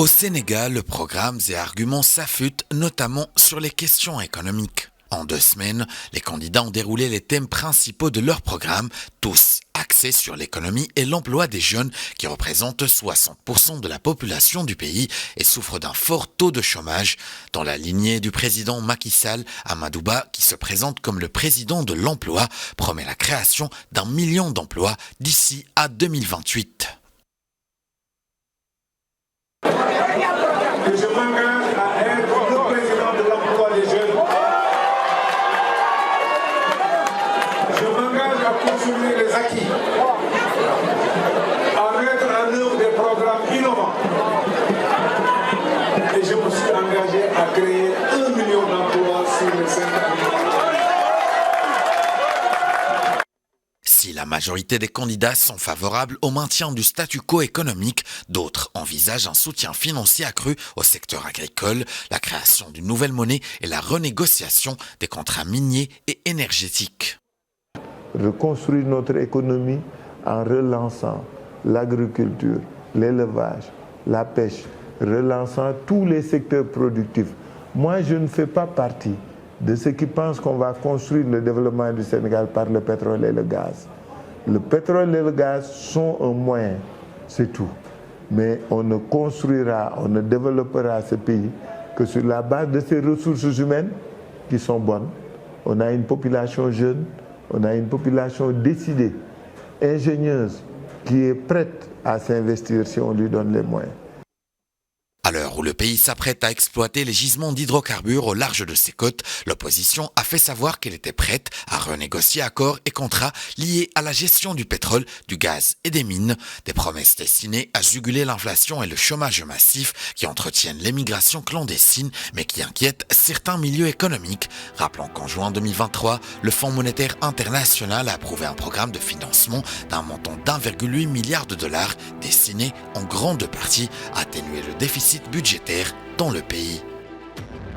Au Sénégal, le programme et arguments s'affûtent notamment sur les questions économiques. En 2 semaines, les candidats ont déroulé les thèmes principaux de leur programme, tous axés sur l'économie et l'emploi des jeunes qui représentent 60% de la population du pays et souffrent d'un fort taux de chômage. Dans la lignée du président Macky Sall, Amadou Ba, qui se présente comme le président de l'emploi, promet la création d'1 million d'emplois d'ici à 2028. Je m'engage à être le président de l'emploi des jeunes. Je m'engage à consommer les acquis, à mettre en œuvre des programmes innovants. Et je me suis engagé à créer 1 million d'emplois sur les 5 années. Si la majorité des candidats sont favorables au maintien du statu quo économique, d'autres envisagent un soutien financier accru au secteur agricole, la création d'une nouvelle monnaie et la renégociation des contrats miniers et énergétiques. Reconstruire notre économie en relançant l'agriculture, l'élevage, la pêche, relançant tous les secteurs productifs. Moi, je ne fais pas partie de ceux qui pensent qu'on va construire le développement du Sénégal par le pétrole et le gaz. Le pétrole et le gaz sont un moyen, c'est tout. Mais on ne construira, on ne développera ce pays que sur la base de ces ressources humaines qui sont bonnes. On a une population jeune, on a une population décidée, ingénieuse, qui est prête à s'investir si on lui donne les moyens. À l'heure où le pays s'apprête à exploiter les gisements d'hydrocarbures au large de ses côtes, l'opposition a fait savoir qu'elle était prête à renégocier accords et contrats liés à la gestion du pétrole, du gaz et des mines, des promesses destinées à juguler l'inflation et le chômage massif qui entretiennent l'émigration clandestine mais qui inquiètent certains milieux économiques. Rappelons qu'en juin 2023, le Fonds monétaire international a approuvé un programme de financement d'un montant d'1,8 milliard de dollars destiné en grande partie à atténuer le déficit budgétaire dans le pays.